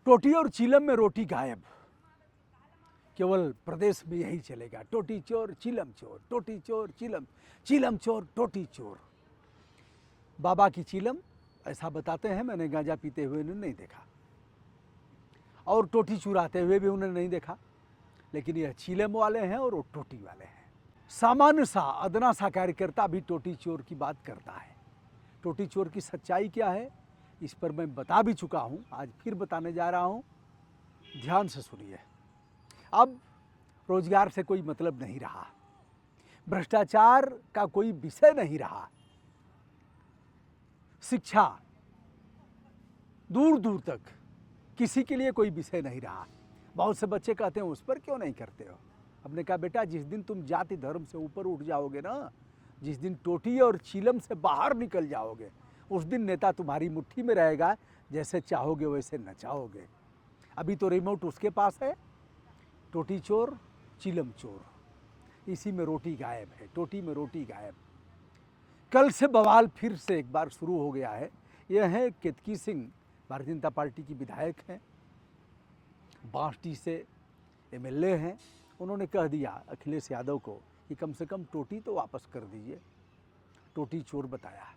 टोटी और चीलम में रोटी गायब। केवल प्रदेश में यही चलेगा, टोटी चोर चीलम चोर, टोटी चोर चीलम, चीलम चोर टोटी चोर। बाबा की चीलम ऐसा बताते हैं, मैंने गांजा पीते हुए उन्हें नहीं देखा और टोटी चुराते हुए भी उन्हें नहीं देखा, लेकिन यह चीलम वाले हैं और वो टोटी वाले हैं। सामान्य सा अदना सा कार्यकर्ता भी टोटी चोर की बात करता है। टोटी चोर की सच्चाई क्या है इस पर मैं बता भी चुका हूँ, आज फिर बताने जा रहा हूँ, ध्यान से सुनिए। अब रोजगार से कोई मतलब नहीं रहा, भ्रष्टाचार का कोई विषय नहीं रहा, शिक्षा दूर दूर तक किसी के लिए कोई विषय नहीं रहा। बहुत से बच्चे कहते हैं उस पर क्यों नहीं करते हो। हमने कहा बेटा जिस दिन तुम जाति धर्म से ऊपर उठ जाओगे ना, जिस दिन टोटी और चीलम से बाहर निकल जाओगे, उस दिन नेता तुम्हारी मुट्ठी में रहेगा, जैसे चाहोगे वैसे नचाओगे। अभी तो रिमोट उसके पास है। टोटी चोर चीलम चोर, इसी में रोटी गायब है, टोटी में रोटी गायब। कल से बवाल फिर से एक बार शुरू हो गया है। यह है केतकी सिंह, भारतीय जनता पार्टी की विधायक हैं, बांसडी से एमएलए हैं। उन्होंने कह दिया अखिलेश यादव को कि कम से कम टोटी तो वापस कर दीजिए। टोटी चोर बताया।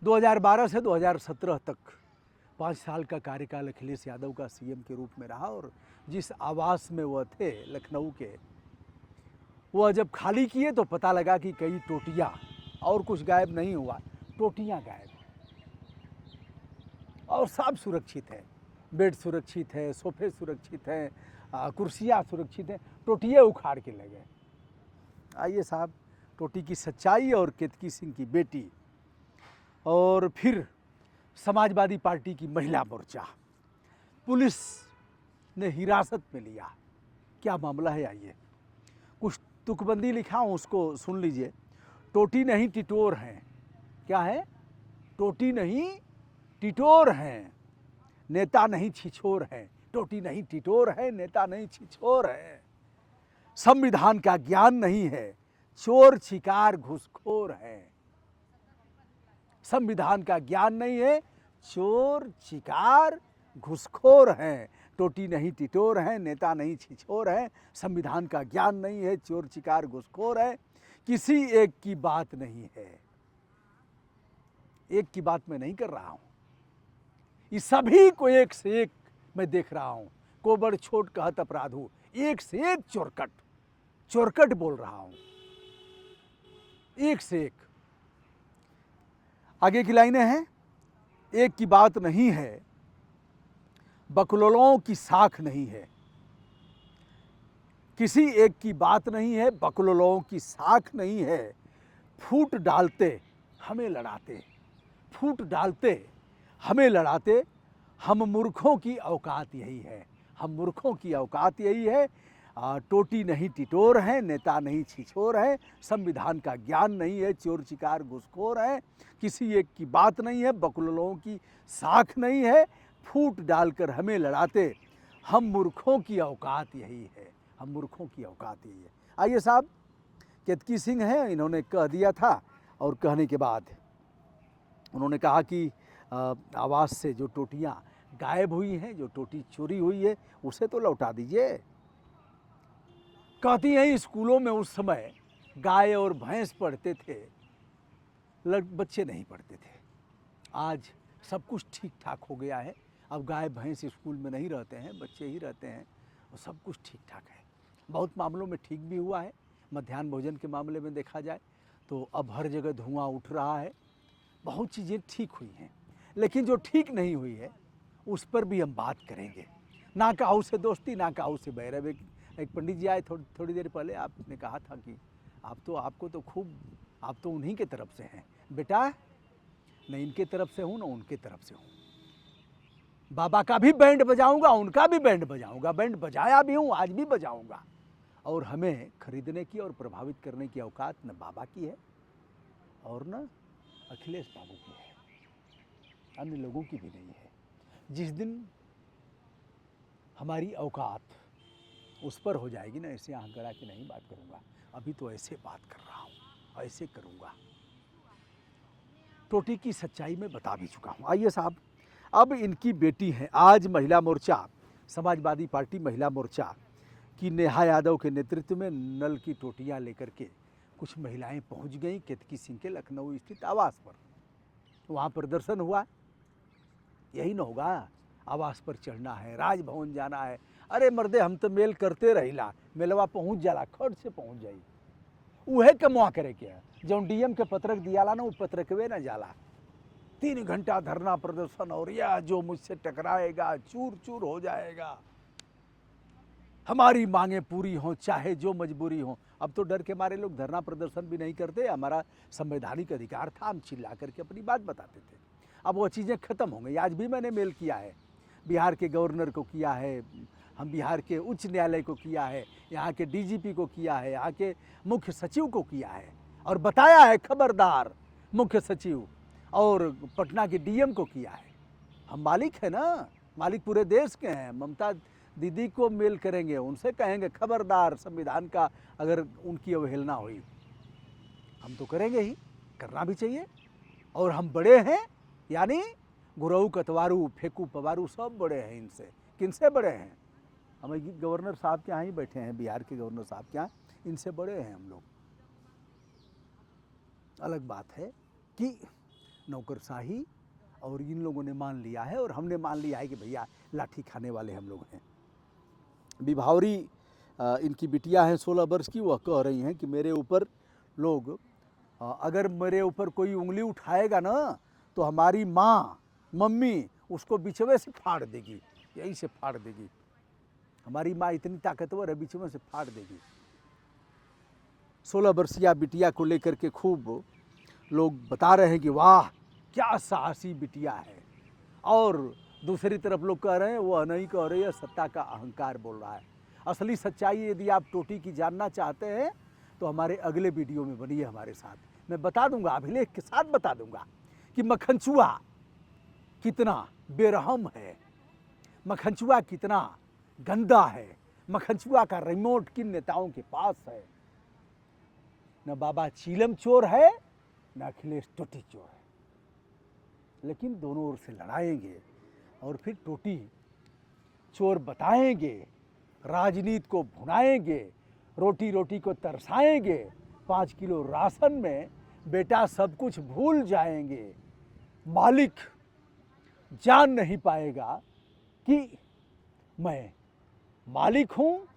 2012 से 2017 तक 5 साल का कार्यकाल अखिलेश यादव का सीएम के रूप में रहा और जिस आवास में वह थे लखनऊ के, वह जब खाली किए तो पता लगा कि कई टोटियाँ, और कुछ गायब नहीं हुआ, टोटियाँ गायब और सब सुरक्षित है। बेड सुरक्षित है, सोफे सुरक्षित हैं, कुर्सियाँ सुरक्षित हैं, टोटियाँ उखाड़ के ले गए। आइए साहब, टोटी की सच्चाई और केतकी सिंह की बेटी। और फिर समाजवादी पार्टी की महिला मोर्चा, पुलिस ने हिरासत में लिया। क्या मामला है आइए, कुछ तुकबंदी लिखा हूँ उसको सुन लीजिए। टोटी नहीं टिटोर हैं। क्या है? टोटी नहीं टिटोर हैं, नेता नहीं छिछोर हैं। टोटी नहीं टिटोर है, नेता नहीं छिछोर है। संविधान का ज्ञान नहीं है, चोर छिकार घुसखोर है। संविधान का ज्ञान नहीं है, चोर छिकार घुसखोर हैं। टोटी नहीं टिटोर है, नेता नहीं छिछोर है। संविधान का ज्ञान नहीं है, चोर छिकार घुसखोर है। किसी एक की बात नहीं है। एक की बात मैं नहीं कर रहा हूं, इस सभी को एक से एक मैं देख रहा हूं। कोबड़ छोट कहत अपराधु, एक से एक चोरकट, चोरकट बोल रहा हूं, एक से एक। आगे की लाइनें हैं। एक की बात नहीं है, बकलोलों की साख नहीं है। किसी एक की बात नहीं है, बकलोलों की साख नहीं है। फूट डालते हमें लड़ाते, फूट डालते हमें लड़ाते। हम मूर्खों की औकात यही है, हम मूर्खों की औकात यही है। टोटी नहीं टिटोर है, नेता नहीं छिछोर है। संविधान का ज्ञान नहीं है, चोर चिकार घुसखोर है। किसी एक की बात नहीं है, बकलोलों की साख नहीं है। फूट डालकर हमें लड़ाते, हम मूर्खों की औकात यही है, हम मूर्खों की औकात यही है। आइए साहब, केतकी सिंह हैं, इन्होंने कह दिया था और कहने के बाद उन्होंने कहा कि आवास से जो टोटियाँ गायब हुई हैं, जो टोटी चोरी हुई है, उसे तो लौटा दीजिए। कहती हैं स्कूलों में उस समय गाय और भैंस पढ़ते थे, बच्चे नहीं पढ़ते थे। आज सब कुछ ठीक ठाक हो गया है। अब गाय भैंस स्कूल में नहीं रहते हैं, बच्चे ही रहते हैं और सब कुछ ठीक ठाक है। बहुत मामलों में ठीक भी हुआ है। मध्याह्न भोजन के मामले में देखा जाए तो अब हर जगह धुआं उठ रहा है, बहुत चीज़ें ठीक हुई हैं। लेकिन जो ठीक नहीं हुई है उस पर भी हम बात करेंगे। ना काहू से दोस्ती, ना काहू से बैरव। एक पंडित जी आए थोड़ी देर पहले, आपने कहा था कि आपको तो खूब, आप तो उन्हीं के तरफ से हैं। बेटा, न इनके तरफ से हूँ न उनके तरफ से हूँ। बाबा का भी बैंड बजाऊंगा, उनका भी बैंड बजाऊंगा, बैंड बजाया भी हूँ, आज भी बजाऊंगा। और हमें खरीदने की और प्रभावित करने की औकात न बाबा की है और न अखिलेश बाबू की है, अन्य लोगों की भी नहीं है। जिस दिन हमारी औकात उस पर हो जाएगी ना, ऐसे आँख गड़ा के नहीं बात करूँगा। अभी तो ऐसे बात कर रहा हूँ, ऐसे करूँगा। टोटी की सच्चाई में बता भी चुका हूँ। आइए साहब, अब इनकी बेटी हैं, आज महिला मोर्चा, समाजवादी पार्टी महिला मोर्चा की नेहा यादव के नेतृत्व में नल की टोटियां लेकर के कुछ महिलाएं पहुंच गईं केतकी सिंह के लखनऊ स्थित आवास पर। वहाँ प्रदर्शन हुआ। यही न होगा, आवास पर चढ़ना है, राजभवन जाना है। अरे मर्दे, हम तो मेल करते रहिला, मेलवा पहुँच जाला, खट से पहुँच जाई। उहे कमुआ करे क्या, जौन डीएम के पत्रक दियाला ना, वो पत्रकवे न जाला। 3 घंटा धरना प्रदर्शन, और यह जो मुझसे टकराएगा चूर चूर हो जाएगा। हमारी मांगें पूरी हों चाहे जो मजबूरी हो। अब तो डर के मारे लोग धरना प्रदर्शन भी नहीं करते। हमारा संवैधानिक अधिकार था, हम चिल्ला करके अपनी बात बताते थे। अब वो चीज़ें खत्म हो गई। आज भी मैंने मेल किया है, बिहार के गवर्नर को किया है, हम बिहार के उच्च न्यायालय को किया है, यहाँ के डीजीपी को किया है, यहाँ के मुख्य सचिव को किया है, और बताया है खबरदार मुख्य सचिव, और पटना के डीएम को किया है। हम मालिक है ना, मालिक पूरे देश के हैं। ममता दीदी को मेल करेंगे, उनसे कहेंगे खबरदार संविधान का अगर उनकी अवहेलना हुई, हम तो करेंगे ही, करना भी चाहिए। और हम बड़े हैं, यानी गुरऊ कतवारू फेंकू पवारू सब बड़े हैं इनसे। किनसे बड़े हैं? हम गवर्नर साहब के यहाँ ही बैठे हैं, बिहार के गवर्नर साहब के यहाँ, इनसे बड़े हैं हम लोग। अलग बात है कि नौकरशाही और इन लोगों ने मान लिया है, और हमने मान लिया है कि भैया लाठी खाने वाले हम लोग हैं। विभावरी इनकी बिटिया हैं 16 वर्ष की, वह कह रही हैं कि मेरे ऊपर लोग, अगर मेरे ऊपर कोई उंगली उठाएगा ना तो हमारी माँ मम्मी उसको बिचवे से फाड़ देगी, यहीं से फाड़ देगी। हमारी माँ इतनी ताकतवर है, बिचवे से फाड़ देगी। 16 वर्षीय बिटिया को लेकर के खूब लोग बता रहे हैं कि वाह क्या साहसी बिटिया है, और दूसरी तरफ लोग कह रहे हैं वह नहीं कह रही है, सत्ता का अहंकार बोल रहा है। असली सच्चाई यदि आप टोटी की जानना चाहते हैं तो हमारे अगले वीडियो में बनिए हमारे साथ। मैं बता दूंगा, अभिलेख के साथ बता दूंगा कि मक्खनचूहा कितना बेरहम है, मक्खनचूहा कितना गंदा है, मक्खनचूहा का रिमोट किन नेताओं के पास है। न बाबा चीलम चोर है, न अखिलेश टोटी चोर है, लेकिन दोनों ओर से लड़ाएंगे और फिर टोटी चोर बताएंगे, राजनीति को भुनाएंगे, रोटी रोटी को तरसाएंगे, 5 किलो राशन में बेटा सब कुछ भूल जाएंगे। मालिक जान नहीं पाएगा कि मैं मालिक हूँ,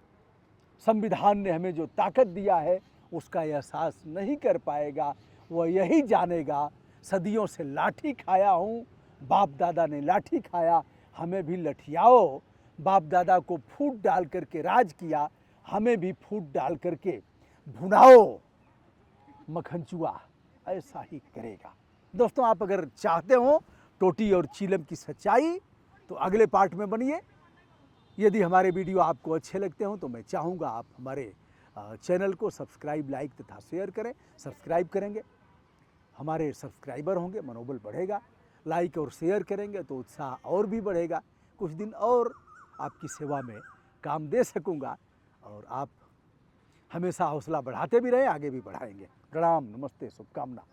संविधान ने हमें जो ताकत दिया है उसका एहसास नहीं कर पाएगा। वह यही जानेगा सदियों से लाठी खाया हूँ, बाप दादा ने लाठी खाया, हमें भी लठियाओ। बाप दादा को फूट डाल करके राज किया, हमें भी फूट डाल करके भुनाओ। मक्खनचूहा ऐसा ही करेगा। दोस्तों, आप अगर चाहते हो टोटी और चीलम की सच्चाई तो अगले पार्ट में बनिए। यदि हमारे वीडियो आपको अच्छे लगते हो तो मैं चाहूँगा आप हमारे चैनल को सब्सक्राइब, लाइक तथा शेयर करें। सब्सक्राइब करेंगे, हमारे सब्सक्राइबर होंगे, मनोबल बढ़ेगा। लाइक और शेयर करेंगे तो उत्साह और भी बढ़ेगा। कुछ दिन और आपकी सेवा में काम दे सकूँगा, और आप हमेशा हौसला बढ़ाते भी रहें, आगे भी बढ़ाएंगे। प्रणाम, नमस्ते, शुभकामना।